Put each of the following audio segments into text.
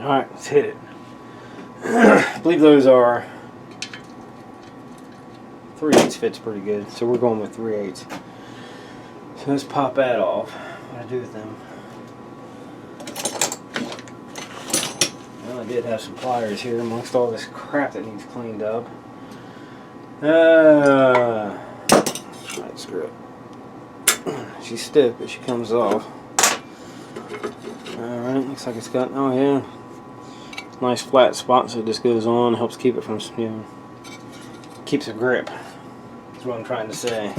Alright, let's hit it. I believe those are 3/8 fits pretty good, so we're going with 3/8. So let's pop that off. What do I do with them? Well, I did have some pliers here amongst all this crap that needs cleaned up. Right, screw it. She's stiff, but she comes off. Alright, looks like it's got, oh yeah, nice flat spot, so it just goes on, helps keep it from, you know, keeps a grip. That's what I'm trying to say.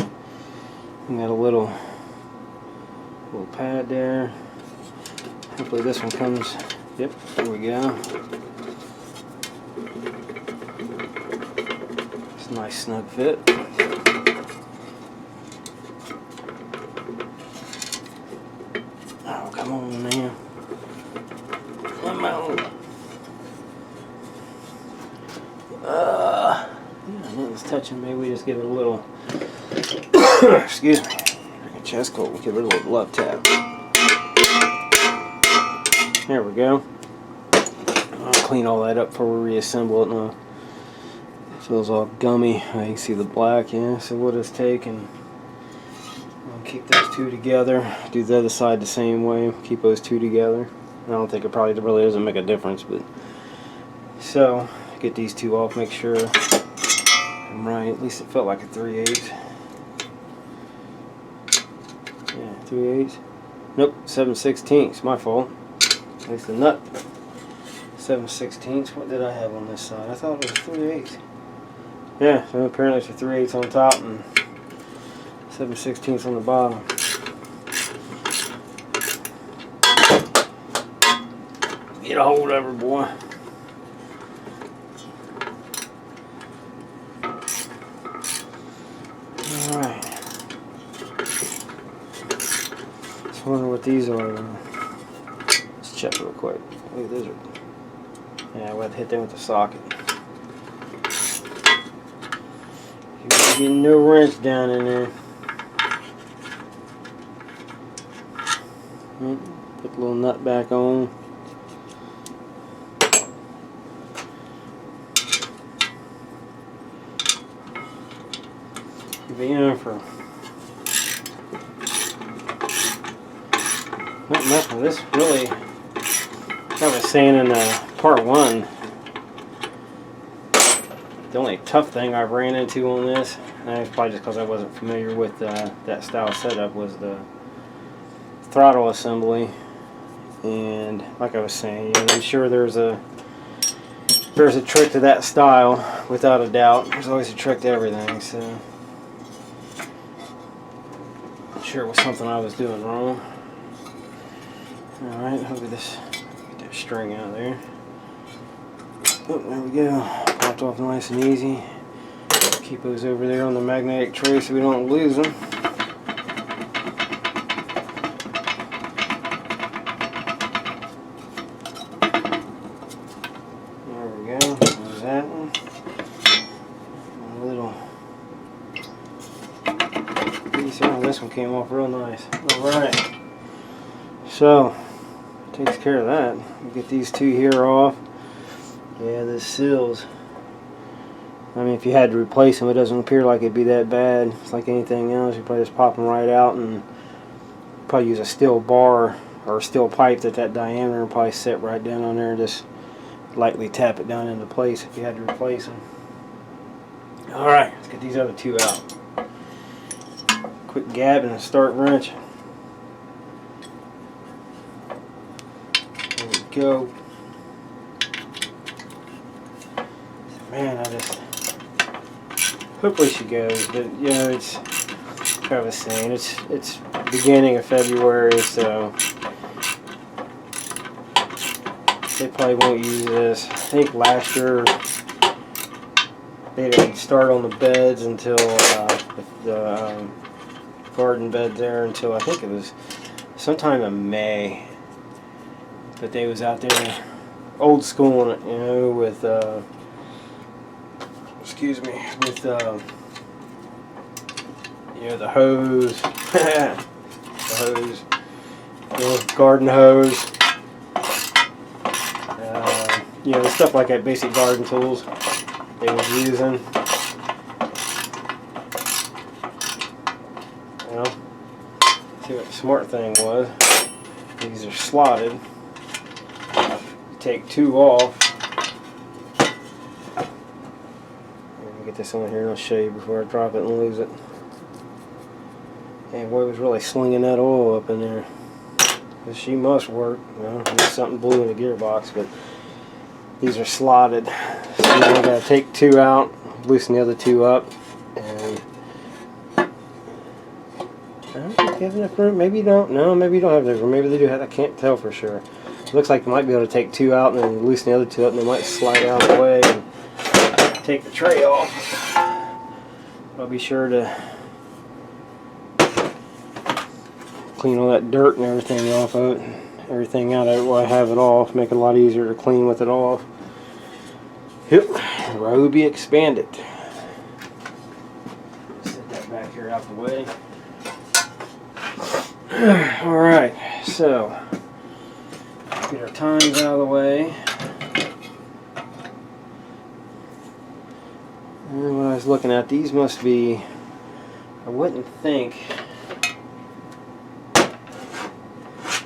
You got a little pad there. Hopefully this one comes, yep, there we go. It's a nice snug fit. Oh, come on, man. Come on. Yeah, nothing's touching. Maybe we just give it a little, excuse me, like a chest cold. Give it a little love tap. There we go. I'll clean all that up before we reassemble it. Now, it feels all gummy. You can see the black, yeah. So we'll just take and keep those two together. Do the other side the same way. Keep those two together. I don't think it probably really doesn't make a difference, but so get these two off. Make sure I'm right. At least it felt like a 3/8. Yeah, 3/8. Nope, 7/16. My fault. At least the nut. 7/16. What did I have on this side? I thought it was 3/8. Yeah, so apparently it's a 3/8 on top and 7/16 on the bottom. Get a hold of her, boy. Alright. Just wonder what these are. Let's check real quick. Look, those are. Yeah, we'll have to hit them with the socket. Getting no wrench down in there. Put the little nut back on. Be in for not much of this really. Like I was saying in part 1, the only tough thing I've ran into on this, and it's probably just because I wasn't familiar with that style setup, was the throttle assembly. And like I was saying, you know, I'm sure there's a trick to that style, without a doubt. There's always a trick to everything, so I'm sure it was something I was doing wrong. Alright, hopefully this, get that string out of there. Oh, there we go. Popped off nice and easy. Keep those over there on the magnetic tray so we don't lose them. There we go. There's that one. A little piece. Oh, this one came off real nice. Alright. So, takes care of that. We'll get these two here off. Yeah, the seals. I mean, if you had to replace them, it doesn't appear like it'd be that bad. It's like anything else. You probably just pop them right out and probably use a steel bar or a steel pipe that diameter and probably set right down on there and just lightly tap it down into place if you had to replace them. Alright, let's get these other two out. Quick gab and start wrenching. There we go. Man, I just, hopefully she goes, but you know, it's, like I was saying, it's beginning of February, so they probably won't use this. I think last year they didn't start on the beds until the garden bed there until I think it was sometime in May. But they was out there old school, you know, with excuse me, with you know, the hose, the hose, you know, garden hose. you know, stuff like that, basic garden tools they was using. Well, see what the smart thing was. These are slotted. You take two off. Let me get this on here and I'll show you before I drop it and lose it. And boy was really slinging that oil up in there. She must work. Well, there's something blue in the gearbox, but these are slotted. So I gotta take two out, loosen the other two up, and I don't think you have enough room. Maybe you don't. No, maybe you don't have enough room. Maybe they do have. I can't tell for sure. It looks like you might be able to take two out and then loosen the other two up, and they might slide out of the way and take the tray off. I'll be sure to clean all that dirt and everything off of it, everything out of it while I have it off, make it a lot easier to clean with it off. Yep, Ryobi expanded. Set that back here out the way. Alright, so get our tines out of the way. And when I was looking at these, must be, I wouldn't think.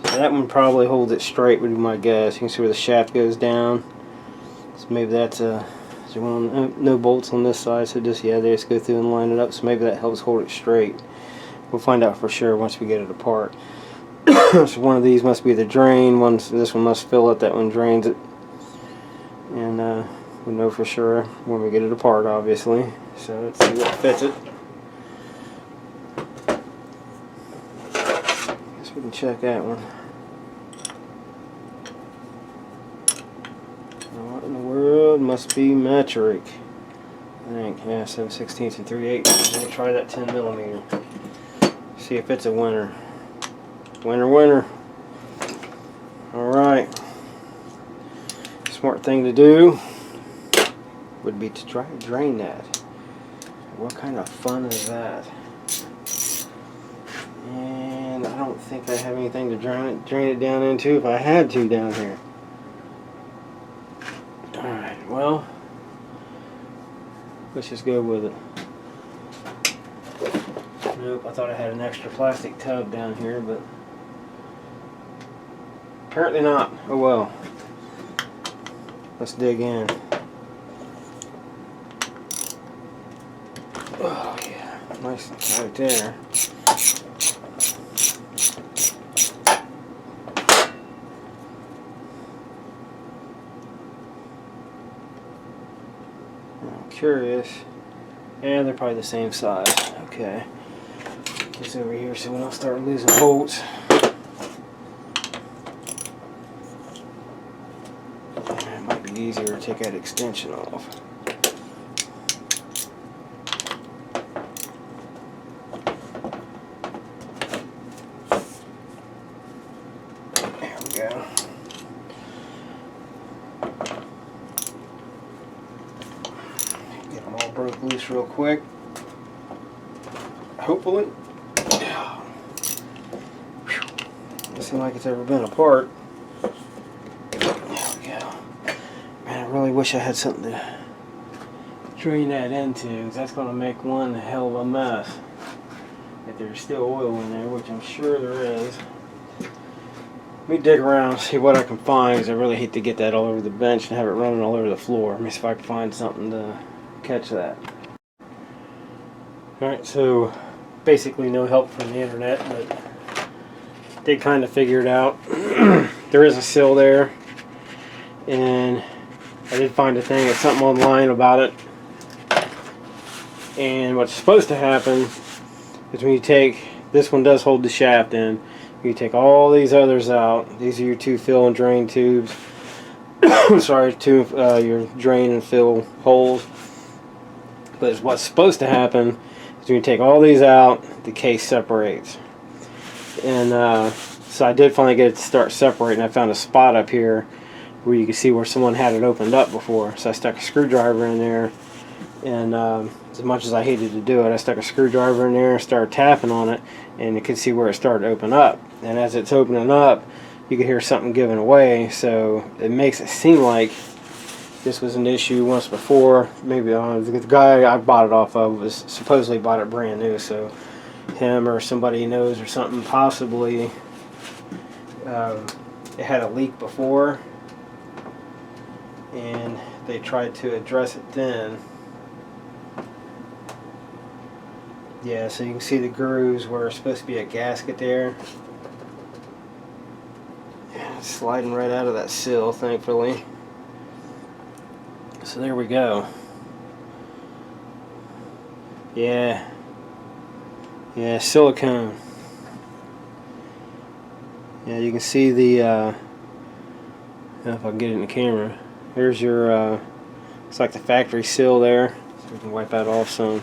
That one probably holds it straight, would be my guess. You can see where the shaft goes down. So maybe that's a no bolts on this side, so just they just go through and line it up. So maybe that helps hold it straight. We'll find out for sure once we get it apart. So one of these must be the drain. This one must fill it. That one drains it, and we'll know for sure when we get it apart, obviously. So let's see what fits it. Guess we can check that one. What in the world? Must be metric. I think, yeah, 7/16 and 3/8. We'll try that 10mm. See if it's a winner. Winner. Alright. Smart thing to do would be to try to drain that. What kind of fun is that? And I don't think I have anything to drain it down into if I had to down here. Alright, well, let's just go with it. Nope, I thought I had an extra plastic tub down here, but apparently not. Oh well. Let's dig in. Oh yeah, nice and tight there. I'm curious. And they're probably the same size. Okay. This over here so we don't start losing bolts. It might be easier to take that extension off. There we go. Get them all broke loose real quick. Hopefully. Doesn't seem like it's ever been apart. There we go. Man, I really wish I had something to drain that into, because that's going to make one hell of a mess. If there's still oil in there, which I'm sure there is. Let me dig around and see what I can find, because I really hate to get that all over the bench and have it running all over the floor. Let me see if I can find something to catch that. Alright, so basically no help from the internet, but did kind of figure it out. There is a sill there, and I did find a thing, it's something online about it. And what's supposed to happen is when you take, this one does hold the shaft in, you take all these others out. These are your two fill and drain tubes. Sorry, your drain and fill holes. But what's supposed to happen is when you take all these out, the case separates. And so I did finally get it to start separating. I found a spot up here where you can see where someone had it opened up before. So I stuck a screwdriver in there, and as much as I hated to do it, I stuck a screwdriver in there and started tapping on it, and you could see where it started to open up. And as it's opening up, you could hear something giving away, so it makes it seem like This was an issue once before. Maybe the guy I bought it off of was supposedly bought it brand new, so him or somebody he knows or something possibly it had a leak before, and they tried to address it then. Yeah, so you can see the grooves where it's supposed to be a gasket there. Yeah, it's sliding right out of that sill, thankfully. So there we go. Yeah, silicone. Yeah, you can see the, I don't know if I can get it in the camera. Here's your, it's like the factory seal there. So we can wipe that off some.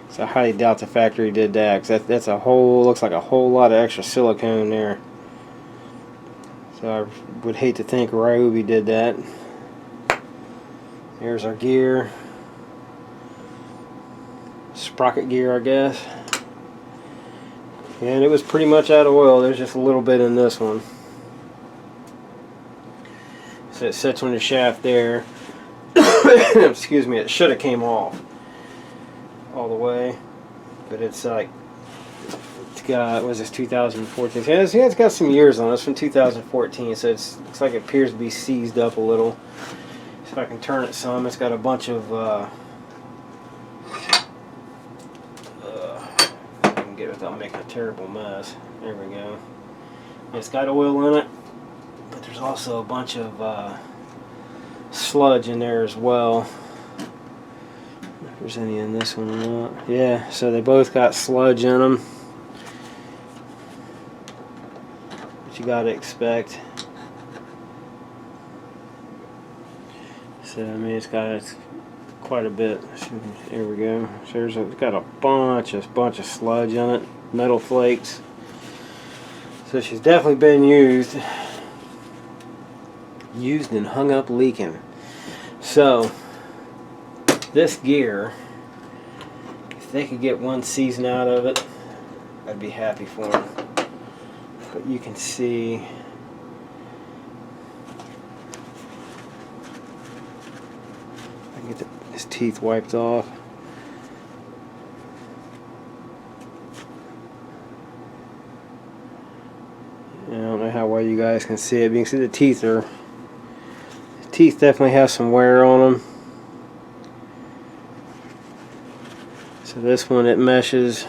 So I highly doubt the factory did that, because that's a whole, looks like a whole lot of extra silicone there. So I would hate to think Ryobi did that. Here's our gear. Sprocket gear, I guess. And it was pretty much out of oil. There's just a little bit in this one. So it sits on the shaft there. Excuse me, it should have came off all the way. But it's like, it's got, what is this, 2014? Yeah, it's got some years on it. It's from 2014, so it looks like it appears to be seized up a little. If I can turn it some, it's got a bunch of I can get it without making a terrible mess. There we go. It's got oil in it, but there's also a bunch of sludge in there as well. If there's any in this one or not. Yeah, so they both got sludge in them. What you gotta expect. So I mean, it's quite a bit. There we go. So it's got a bunch of sludge on it, metal flakes. So she's definitely been used and hung up leaking. So this gear, if they could get one season out of it, I'd be happy for them. But you can see. Get his teeth wiped off. I don't know how well you guys can see it, but you can see the teeth definitely have some wear on them. So this one, it meshes.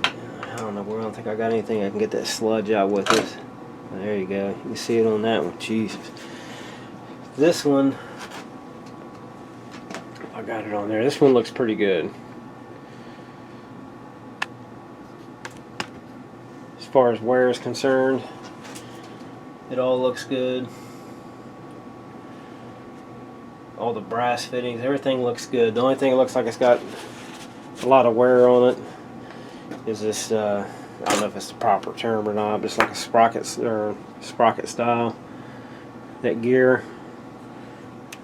I don't know, I don't think I got anything I can get that sludge out with it. There you go. You can see it on that one. Jesus. This one, I got it on there. This one looks pretty good. As far as wear is concerned, it all looks good. All the brass fittings, everything looks good. The only thing it looks like it's got a lot of wear on it is this, I don't know if it's the proper term or not, but it's like a sprocket style. That gear.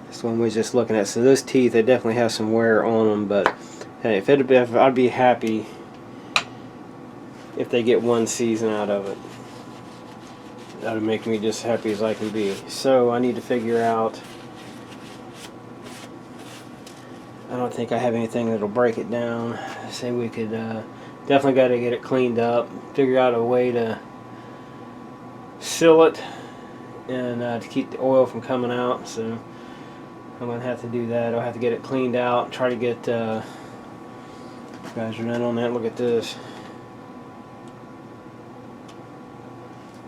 This one we was just looking at. So those teeth, they definitely have some wear on them, but hey, if I'd be happy if they get one season out of it. That would make me just happy as I can be. So I need to figure out. I don't think I have anything that'll break it down. I say we could definitely got to get it cleaned up. Figure out a way to seal it and to keep the oil from coming out. So I'm going to have to do that. I'll have to get it cleaned out. Try to get, you guys are not on that. Look at this.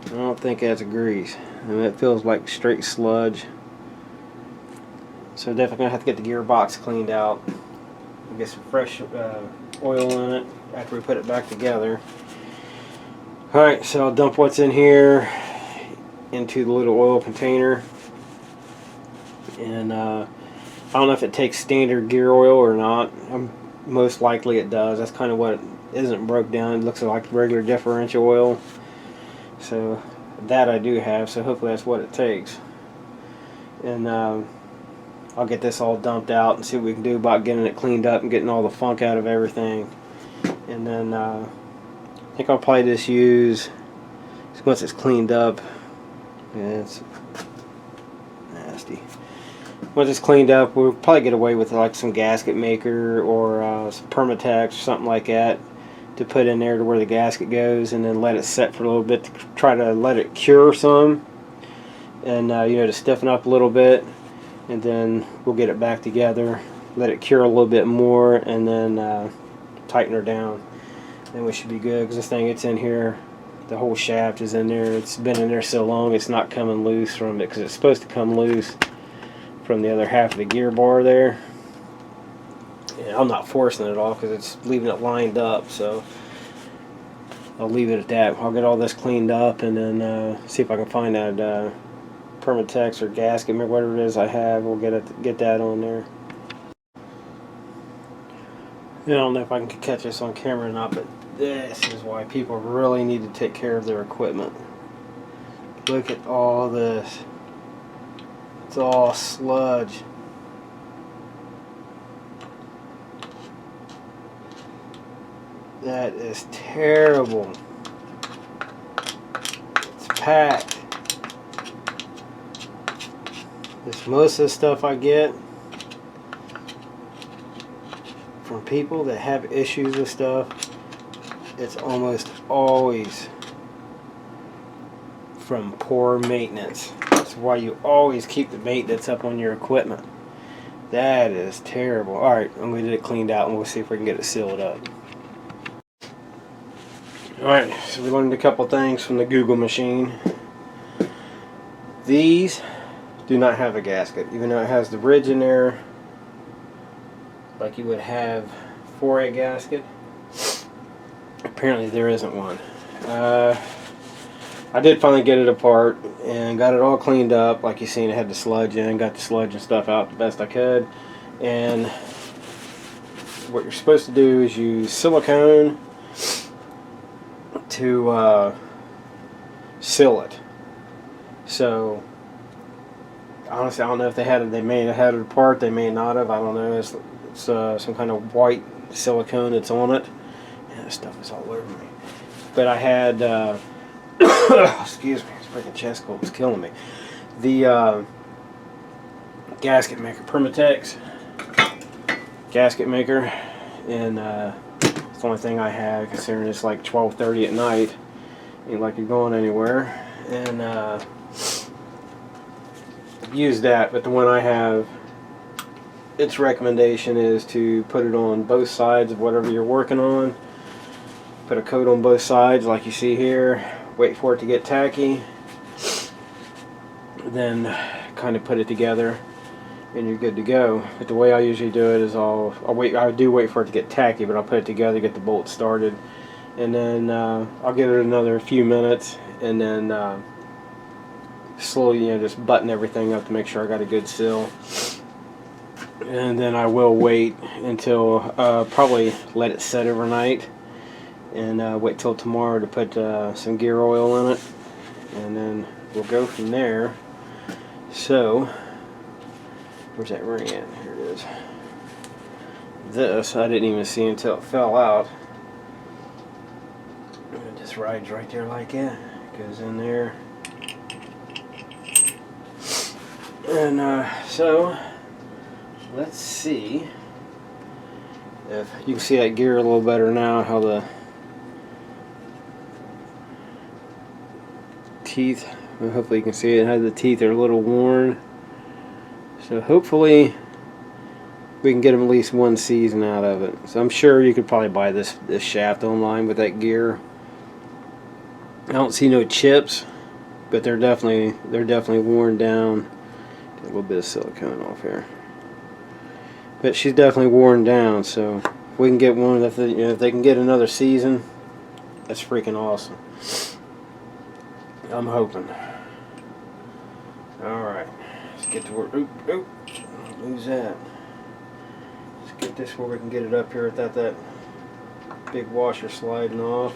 I don't think that's grease. I mean, it feels like straight sludge. So definitely going to have to get the gearbox cleaned out. Get some fresh oil in it after we put it back together. Alright, so I'll dump what's in here into the little oil container. And I don't know if it takes standard gear oil or not. Most likely it does. That's kind of what it isn't broke down. It looks like regular differential oil. So that I do have. So hopefully that's what it takes. And I'll get this all dumped out and see what we can do about getting it cleaned up and getting all the funk out of everything. And then I think I'll probably just use, once it's cleaned up, Yeah, it's nasty. Once it's cleaned up, we'll probably get away with like some gasket maker or some Permatex or something like that to put in there to where the gasket goes, and then let it set for a little bit to try to let it cure some, and you know, to stiffen up a little bit, and then we'll get it back together, let it cure a little bit more, and then tighten her down. Then we should be good, because this thing, it's in here, the whole shaft is in there. It's been in there so long it's not coming loose from it, because it's supposed to come loose from the other half of the gear bar there. And I'm not forcing it off because it's leaving it lined up, so I'll leave it at that. I'll get all this cleaned up and then see if I can find that Permatex or gasket or whatever it is I have. We'll get that on there. I don't know if I can catch this on camera or not, but this is why people really need to take care of their equipment. Look at all this. It's all sludge. That is terrible. It's packed. Most of the stuff I get from people that have issues with stuff, it's almost always from poor maintenance. That's why you always keep the maintenance up on your equipment. That is terrible. Alright, I'm going to get it cleaned out and we'll see if we can get it sealed up. Alright, so we learned a couple things from the Google machine. These do not have a gasket, even though it has the ridge in there like you would have for a gasket. Apparently there isn't one. I did finally get it apart and got it all cleaned up. Like you seen, it had the sludge in, got the sludge and stuff out the best I could. And what you're supposed to do is use silicone to seal it. So honestly, I don't know if they had it. They may have had it apart. They may not have. I don't know. It's some kind of white silicone that's on it. Yeah, this stuff is all over me. But I had, excuse me, this freaking chest cold was killing me. The gasket maker, Permatex gasket maker, and it's the only thing I have, considering it's like 12:30 at night. Ain't like you're going anywhere. And use that, but the one I have, its recommendation is to put it on both sides of whatever you're working on. Put a coat on both sides like you see here, wait for it to get tacky, then kind of put it together and you're good to go. But the way I usually do it is I do wait for it to get tacky, but I'll put it together, get the bolt started, and then I'll give it another few minutes, and then slowly, just button everything up to make sure I got a good seal. And then I will wait until probably let it set overnight, and wait till tomorrow to put some gear oil in it, and then we'll go from there. So where's that ring at? Here it is. This I didn't even see until it fell out. It just rides right there like that. Goes in there. And so let's see if you can see that gear a little better now, how the teeth, well, hopefully you can see it, how the teeth are a little worn. So hopefully we can get them at least one season out of it. So I'm sure you could probably buy this shaft online with that gear. I don't see no chips, but they're definitely worn down. A little bit of silicone off here, but she's definitely worn down. So if we can get one, if they can get another season, that's freaking awesome. I'm hoping. All right, let's get to work. Oop, lose that. Let's get this where we can get it up here without that big washer sliding off.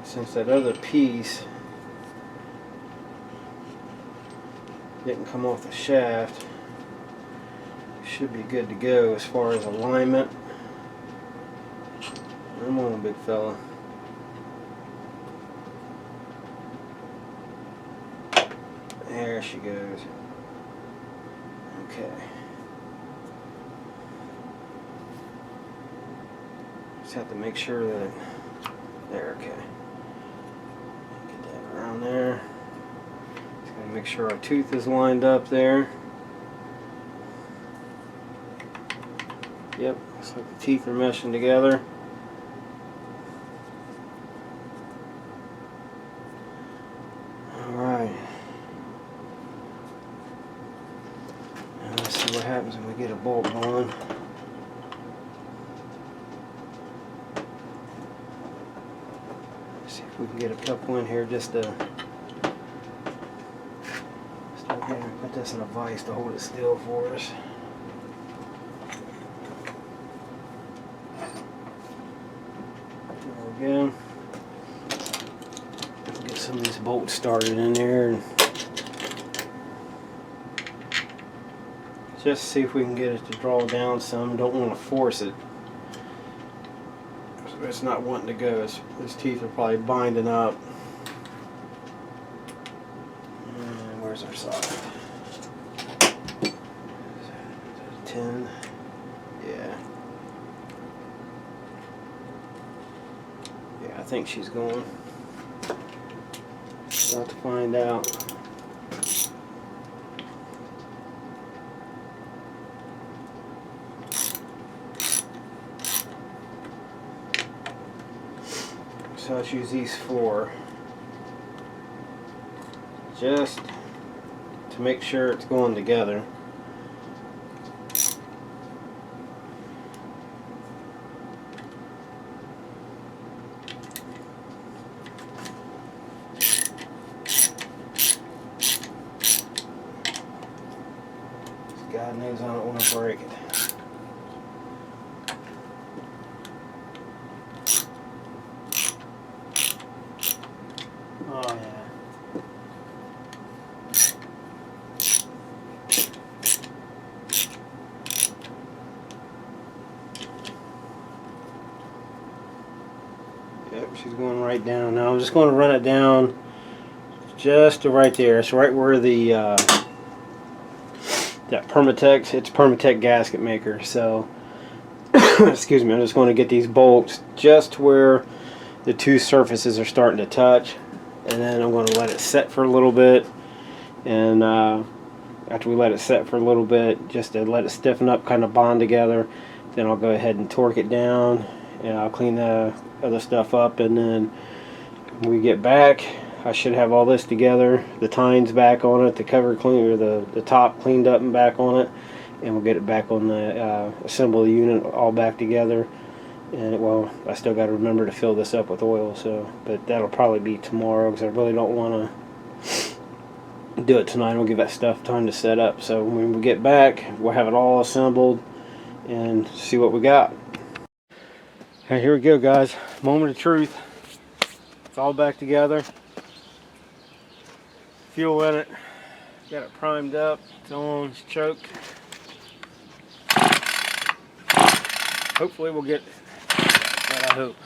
Since that other piece didn't come off the shaft, should be good to go as far as alignment. Come on, big fella. There she goes. Okay. Just have to make sure that there, okay. Get that around there. Just gotta make sure our tooth is lined up there. Yep, looks like the teeth are meshing together. Alright. Now let's see what happens when we get a bolt going. See if we can get a couple in here just to start here. Put this in a vise to hold it still for us. There we go. Get some of these bolts started in there and just see if we can get it to draw down some. Don't want to force it. It's not wanting to go. His teeth are probably binding up. And where's our socket? Is that a 10? Yeah. Yeah, I think she's going. About to find out. So let's use these 4 just to make sure it's going together. God knows I don't want to break it. Oh yeah. Yep, she's going right down. Now I'm just going to run it down just to right there. It's right where the that Permatex, it's Permatex gasket maker. So excuse me, I'm just going to get these bolts just where the 2 surfaces are starting to touch, and then I'm going to let it set for a little bit. And after we let it set for a little bit, just to let it stiffen up, kind of bond together, then I'll go ahead and torque it down, and I'll clean the other stuff up. And then when we get back, I should have all this together, the tines back on it, the cover clean, or the top cleaned up and back on it, and we'll get it back on the assemble the unit all back together. And well, I still got to remember to fill this up with oil, so but that'll probably be tomorrow because I really don't want to do it tonight. We'll give that stuff time to set up. So when we get back, we'll have it all assembled and see what we got. Okay, here we go, guys. Moment of truth. It's all back together. Fuel in it. Got it primed up. It's on. It's choked. Hopefully we'll get that, I hope.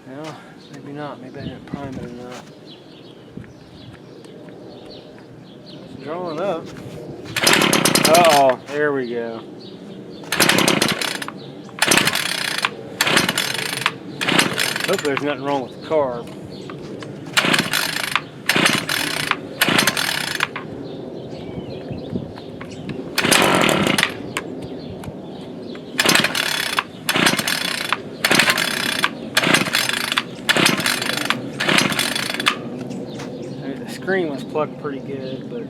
Well, maybe not. Maybe I didn't prime it enough. It's drawing up. Uh-oh, there we go. Hope there's nothing wrong with the carb. The screen was plugged pretty good, but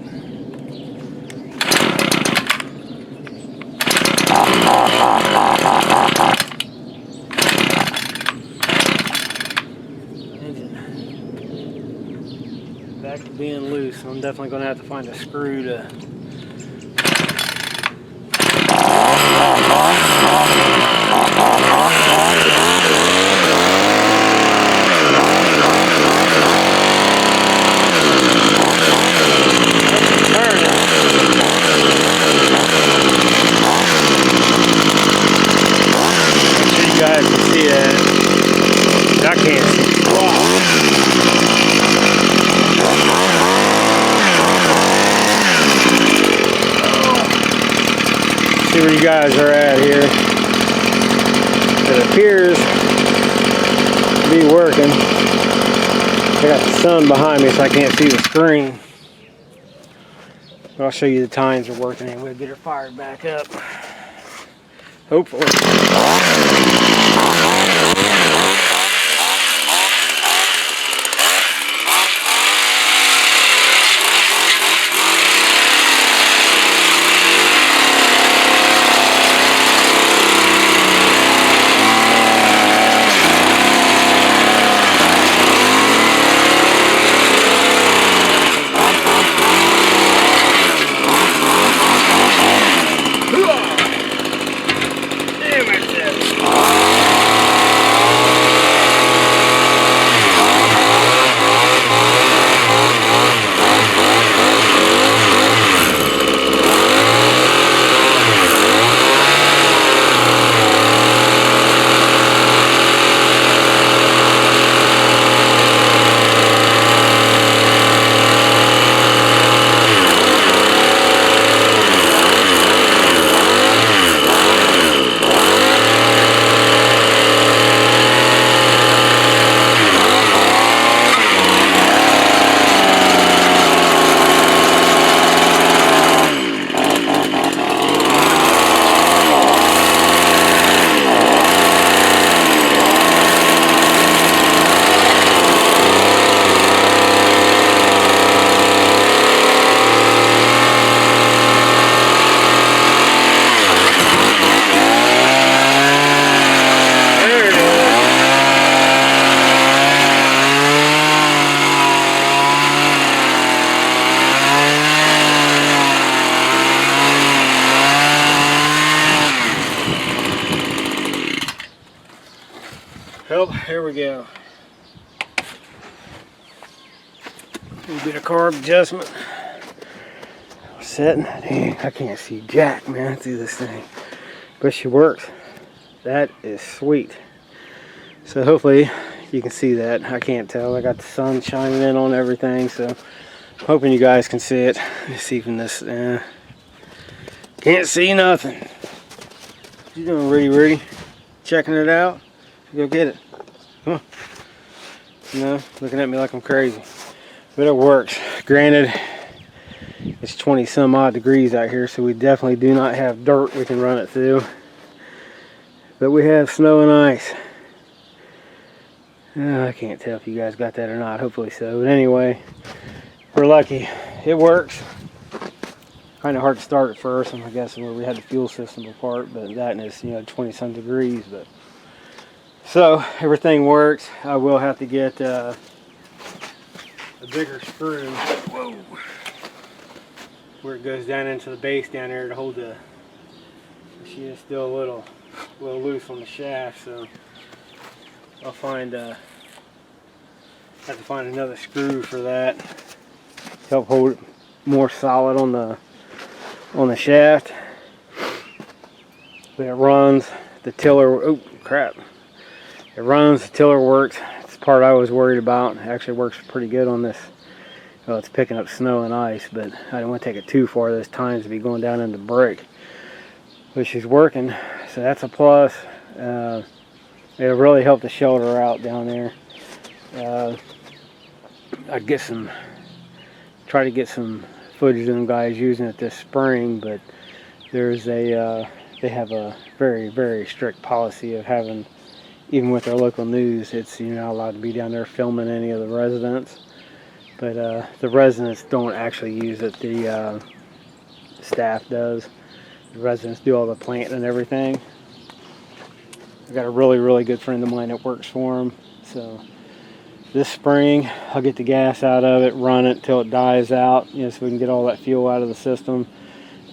back to being loose. I'm definitely going to have to find a screw to turn it. where you guys are at here. It appears to be working. I got the sun behind me so I can't see the screen. But I'll show you the tines are working and we'll get her fired back up. Hopefully. Well, here we go. A little bit of carb adjustment. Setting. Dang, I can't see jack, man, through this thing. But she works. That is sweet. So hopefully you can see that. I can't tell. I got the sun shining in on everything, so I'm hoping you guys can see it. Let's see from this. Can't see nothing. What you doing, Rudy? Checking it out? Go get it. Come on. No, looking at me like I'm crazy. But it works. Granted, it's 20 some odd degrees out here, so we definitely do not have dirt we can run it through. But we have snow and ice. I can't tell if you guys got that or not. Hopefully so. But anyway, we're lucky. It works. Kind of hard to start at first. I'm guessing where we had the fuel system apart, but that is, 20 some degrees. But so everything works. I will have to get a bigger screw. Whoa! Where it goes down into the base down there to hold the machine. Is still a little loose on the shaft, so I'll have to find another screw for that to help hold it more solid on the shaft. But it runs. The tiller. Oh crap! It runs. The tiller works. It's the part I was worried about. It actually works pretty good on this. Well, it's picking up snow and ice, but I didn't want to take it too far this time to be going down into brake. But she's working, so that's a plus. It'll really help the shelter out down there. I'd try to get some footage of them guys using it this spring, but there's they have a very, very strict policy of having, even with their local news, it's you're not allowed to be down there filming any of the residents. But the residents don't actually use it. The staff does. The residents do all the planting and everything. I've got a really, really good friend of mine that works for him. So this spring, I'll get the gas out of it, run it until it dies out, so we can get all that fuel out of the system.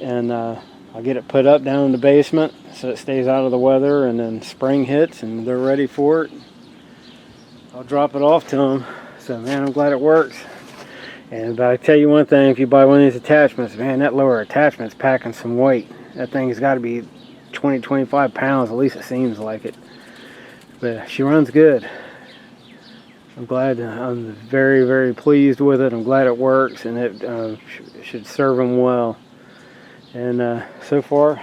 And I'll get it put up down in the basement so it stays out of the weather. And then spring hits and they're ready for it, I'll drop it off to them. So man, I'm glad it works. But I tell you one thing, if you buy one of these attachments, man, that lower attachment's packing some weight. That thing's got to be 20-25 pounds, at least it seems like it. But she runs good. I'm glad. I'm very, very pleased with it. I'm glad it works, and it should serve them well. And so far,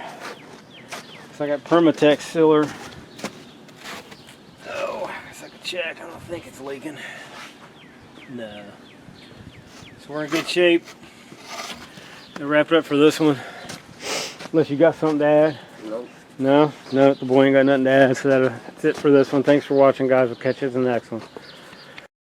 So I got Permatex sealer. Oh, I guess I could check. I don't think it's leaking. No. So we're in good shape. I'll wrap it up for this one. Unless you got something to add. Nope. No? No, the boy ain't got nothing to add. So that's it for this one. Thanks for watching, guys. We'll catch you in the next one.